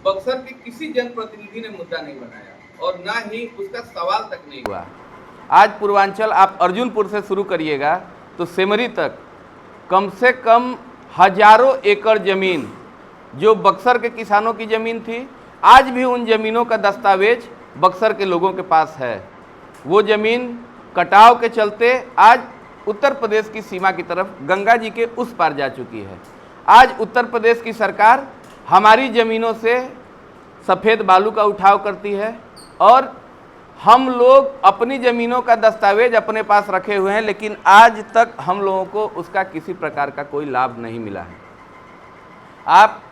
बक्सर के किसी जनप्रतिनिधि ने मुद्दा नहीं बनाया और ना ही उसका सवाल तक नहीं हुआ। आज पूर्वांचल आप अर्जुनपुर से शुरू करिएगा तो सेमरी तक कम से कम हजारों एकड़ जमीन जो बक्सर के किसानों की जमीन थी, आज भी उन जमीनों का दस्तावेज बक्सर के लोगों के पास है। वो जमीन कटाव के चलते आज उत्तर प्रदेश की सीमा की तरफ गंगा जी के उस पार जा चुकी है। आज उत्तर प्रदेश की सरकार हमारी ज़मीनों से सफ़ेद बालू का उठाव करती है और हम लोग अपनी ज़मीनों का दस्तावेज अपने पास रखे हुए हैं, लेकिन आज तक हम लोगों को उसका किसी प्रकार का कोई लाभ नहीं मिला है। आप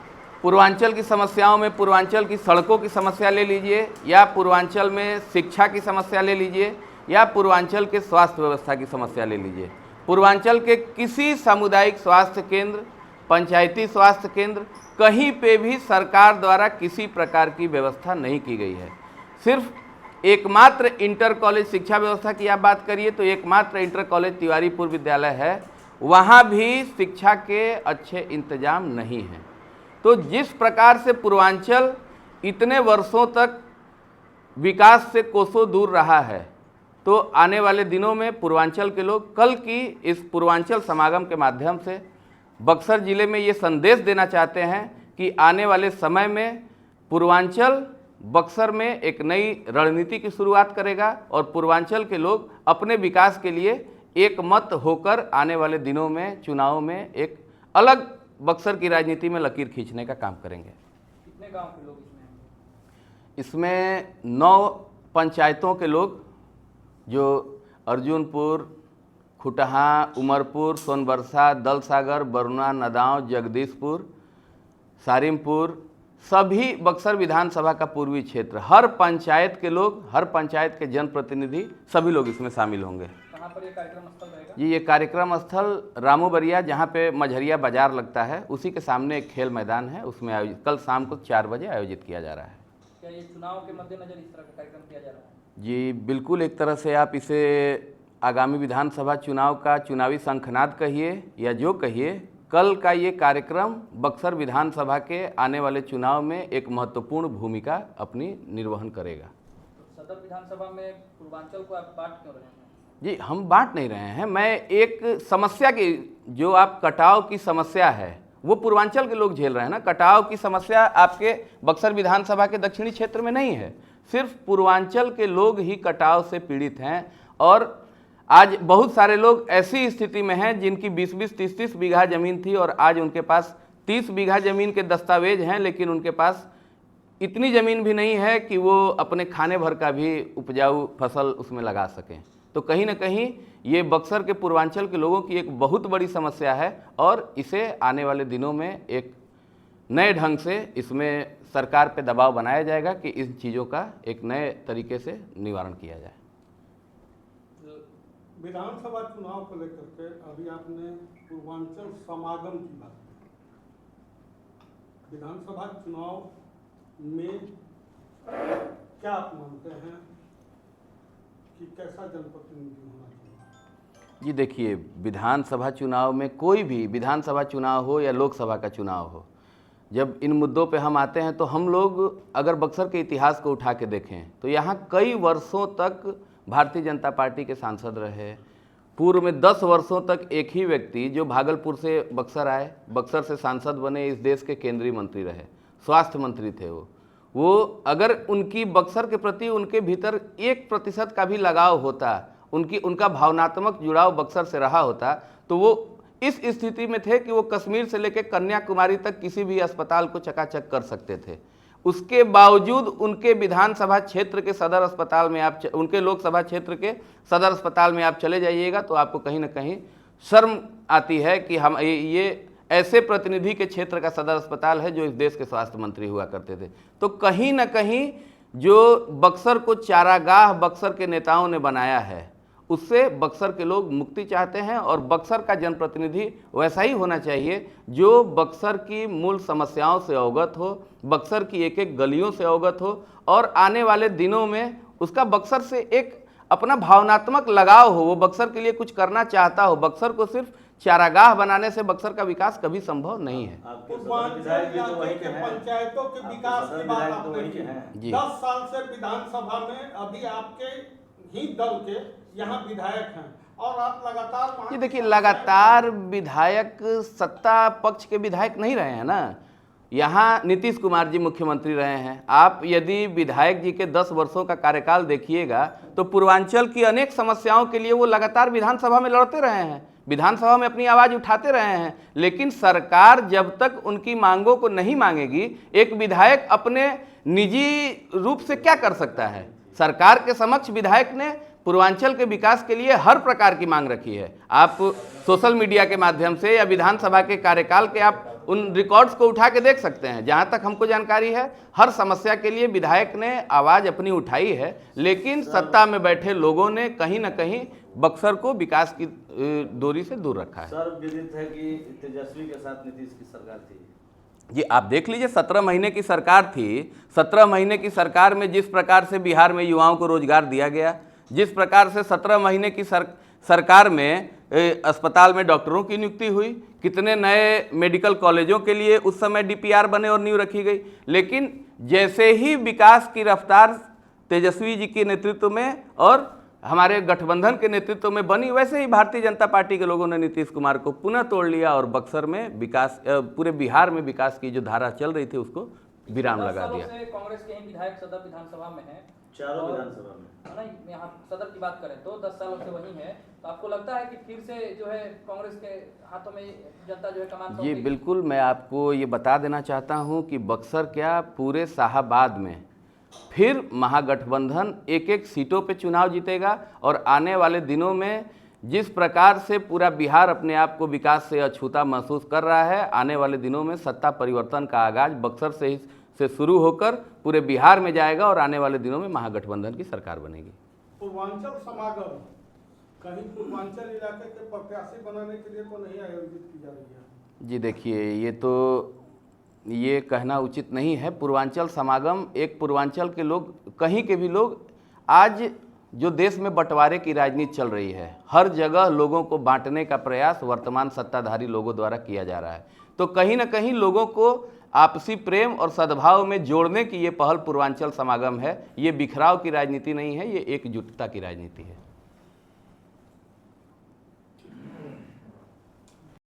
पूर्वांचल की समस्याओं में पूर्वांचल की सड़कों की समस्या ले लीजिए, या पूर्वांचल में शिक्षा की समस्या ले लीजिए, या पूर्वांचल के स्वास्थ्य व्यवस्था की समस्या ले लीजिए। पूर्वांचल के किसी सामुदायिक स्वास्थ्य केंद्र, पंचायती स्वास्थ्य केंद्र, कहीं पे भी सरकार द्वारा किसी प्रकार की व्यवस्था नहीं की गई है। सिर्फ एकमात्र इंटर कॉलेज शिक्षा व्यवस्था की आप बात करिए तो एकमात्र इंटर कॉलेज तिवारीपुर विद्यालय है, वहाँ भी शिक्षा के अच्छे इंतजाम नहीं हैं। तो जिस प्रकार से पूर्वांचल इतने वर्षों तक विकास से कोसों दूर रहा है, तो आने वाले दिनों में पूर्वांचल के लोग कल की इस पूर्वांचल समागम के माध्यम से बक्सर ज़िले में ये संदेश देना चाहते हैं कि आने वाले समय में पूर्वांचल बक्सर में एक नई रणनीति की शुरुआत करेगा और पूर्वांचल के लोग अपने विकास के लिए एक मत होकर आने वाले दिनों में चुनाव में एक अलग बक्सर की राजनीति में लकीर खींचने का काम करेंगे। कितने गांव के लोग इसमें 9 पंचायतों के लोग, जो अर्जुनपुर, खुटहा, उमरपुर, सोनबरसा, दलसागर, बरुना, नदांव, जगदीशपुर, सारिमपुर, सभी बक्सर विधानसभा का पूर्वी क्षेत्र, हर पंचायत के लोग, हर पंचायत के जनप्रतिनिधि, सभी लोग इसमें शामिल होंगे। कहाँ पर ये कार्यक्रम स्थल रहेगा? जी, ये कार्यक्रम स्थल रामूबरिया, जहाँ पे मझरिया बाजार लगता है, उसी के सामने एक खेल मैदान है, उसमें आयोजित कल शाम को 4 बजे आयोजित किया जा रहा है। क्या ये चुनाव के मद्देनजर इस तरह का कार्यक्रम किया जा रहा है? जी बिल्कुल, एक तरह से आप इसे आगामी विधानसभा चुनाव का चुनावी शंखनाद कहिए या जो कहिए, कल का ये कार्यक्रम बक्सर विधानसभा के आने वाले चुनाव में एक महत्वपूर्ण भूमिका अपनी निर्वहन करेगा। तो सदर विधानसभा में पूर्वांचल को आप बांट क्यों रहे हैं? जी, हम बांट नहीं रहे हैं। मैं एक समस्या की, जो आप कटाव की समस्या है वो पूर्वांचल के लोग झेल रहे हैं ना। कटाव की समस्या आपके बक्सर विधानसभा के दक्षिणी क्षेत्र में नहीं है, सिर्फ पूर्वांचल के लोग ही कटाव से पीड़ित हैं। और आज बहुत सारे लोग ऐसी स्थिति में हैं जिनकी 20-20, 30-30 बीघा ज़मीन थी और आज उनके पास 30 बीघा ज़मीन के दस्तावेज हैं, लेकिन उनके पास इतनी ज़मीन भी नहीं है कि वो अपने खाने भर का भी उपजाऊ फसल उसमें लगा सकें। तो कहीं ना कहीं ये बक्सर के पूर्वांचल के लोगों की एक बहुत बड़ी समस्या है और इसे आने वाले दिनों में एक नए ढंग से इसमें सरकार पे दबाव बनाया जाएगा कि इन चीज़ों का एक नए तरीके से निवारण किया जाए। विधानसभा चुनाव को लेकर के अभी आपने पूर्वांचल समागम की बात की। विधानसभा चुनाव में क्या आप मानते हैं कि कैसा जनप्रतिनिधि होना चाहिए? जी देखिए, विधानसभा चुनाव में कोई भी विधानसभा चुनाव हो या लोकसभा का चुनाव हो, जब इन मुद्दों पे हम आते हैं तो हम लोग अगर बक्सर के इतिहास को उठा के देखें तो यहाँ कई वर्षों तक भारतीय जनता पार्टी के सांसद रहे। पूर्व में 10 वर्षों तक एक ही व्यक्ति जो भागलपुर से बक्सर आए, बक्सर से सांसद बने, इस देश के केंद्रीय मंत्री रहे, स्वास्थ्य मंत्री थे वो अगर उनकी बक्सर के प्रति उनके भीतर 1% का भी लगाव होता, उनका भावनात्मक जुड़ाव बक्सर से रहा होता, तो वो इस स्थिति में थे कि वो कश्मीर से लेकर कन्याकुमारी तक किसी भी अस्पताल को चकाचक कर सकते थे। उसके बावजूद उनके विधानसभा क्षेत्र के सदर अस्पताल में आप, उनके लोकसभा क्षेत्र के सदर अस्पताल में आप चले जाइएगा तो आपको कहीं ना कहीं शर्म आती है कि हम ये ऐसे प्रतिनिधि के क्षेत्र का सदर अस्पताल है जो इस देश के स्वास्थ्य मंत्री हुआ करते थे। तो कहीं ना कहीं जो बक्सर को चारागाह बक्सर के नेताओं ने बनाया है, उससे बक्सर के लोग मुक्ति चाहते हैं और बक्सर का जनप्रतिनिधि वैसा ही होना चाहिए जो बक्सर की मूल समस्याओं से अवगत हो, बक्सर की एक एक गलियों से अवगत हो और आने वाले दिनों में उसका बक्सर से एक अपना भावनात्मक लगाव हो, वो बक्सर के लिए कुछ करना चाहता हो, बक्सर को सिर्फ चारागाह बनाने से बक्सर का विकास कभी संभव नहीं है। आपके सदर पूर्वांचल विधायक भी तो इलाके वहीं के के हैं। पंचायतों के आपके विकास सदर की बात विधायक तो आपने वहीं के की। हैं। जी। 10 साल से विधानसभा में अभी आपके ही दल के यहाँ विधायक हैं और आप लगातार वहाँ ये की देखिए, समस्याएं- लगातार विधायक सत्ता पक्ष के विधायक नहीं रहे हैं ना। यहाँ नीतीश कुमार जी मुख्यमंत्री रहे हैं। आप यदि विधायक जी के 10 वर्षों का कार्यकाल देखिएगा तो पूर्वांचल की अनेक समस्याओं के लिए वो लगातार विधानसभा में लड़ते रहे हैं, विधानसभा में अपनी आवाज़ उठाते रहे हैं। लेकिन सरकार जब तक उनकी मांगों को नहीं मांगेगी, एक विधायक अपने निजी रूप से क्या कर सकता है। सरकार के समक्ष विधायक ने पूर्वांचल के विकास के लिए हर प्रकार की मांग रखी है। आप सोशल मीडिया के माध्यम से या विधानसभा के कार्यकाल के आप उन रिकॉर्ड्स को उठा के देख सकते हैं। जहां तक हमको जानकारी है, हर समस्या के लिए विधायक ने आवाज़ अपनी उठाई है। लेकिन सत्ता में बैठे लोगों ने कहीं ना कहीं बक्सर को विकास की डोरी से दूर रखा है। सर्वविदित है कि तेजस्वी के साथ नीतीश की सरकार थी। जी, आप देख लीजिए, 17 महीने की सरकार थी। 17 महीने की सरकार में जिस प्रकार से बिहार में युवाओं को रोजगार दिया गया, जिस प्रकार से 17 महीने की सरकार में अस्पताल में डॉक्टरों की नियुक्ति हुई, कितने नए मेडिकल कॉलेजों के लिए उस समय डीपीआर बने और नींव रखी गई। लेकिन जैसे ही विकास की रफ्तार तेजस्वी जी के नेतृत्व में और हमारे गठबंधन के नेतृत्व में बनी, वैसे ही भारतीय जनता पार्टी के लोगों ने नीतीश कुमार को पुनः तोड़ लिया और बक्सर में विकास, पूरे बिहार में विकास की जो धारा चल रही थी उसको विराम 10 लगा सालों दिया। से कांग्रेस के ही विधायक सदर विधानसभा में हैं। चारों और- विधानसभा में। नहीं, यहाँ सदर की बात करें तो 10 सालों से वही है। तो आपको लगता है कि फिर से जो है कांग्रेस के हाथों में जनता जो है कमान जी बिल्कुल, मैं आपको ये बता देना चाहता हूँ कि बक्सर क्या, पूरे शाहाबाद में फिर महागठबंधन एक एक सीटों पे चुनाव जीतेगा। और आने वाले दिनों में जिस प्रकार से पूरा बिहार अपने आप को विकास से अछूता महसूस कर रहा है, आने वाले दिनों में सत्ता परिवर्तन का आगाज बक्सर से शुरू होकर पूरे बिहार में जाएगा और आने वाले दिनों में महागठबंधन की सरकार बनेगी। पूर्वांचल समागम कहीं पूर्वांचल इलाके के प्रत्याशी बनाने के लिए तो नहीं आयोजित की जा रही है? जी देखिए, ये कहना उचित नहीं है। पूर्वांचल समागम, एक पूर्वांचल के लोग, कहीं के भी लोग, आज जो देश में बंटवारे की राजनीति चल रही है, हर जगह लोगों को बांटने का प्रयास वर्तमान सत्ताधारी लोगों द्वारा किया जा रहा है। तो कहीं ना कहीं लोगों को आपसी प्रेम और सद्भाव में जोड़ने की ये पहल पूर्वांचल समागम है। ये बिखराव की राजनीति नहीं है, ये एकजुटता की राजनीति है।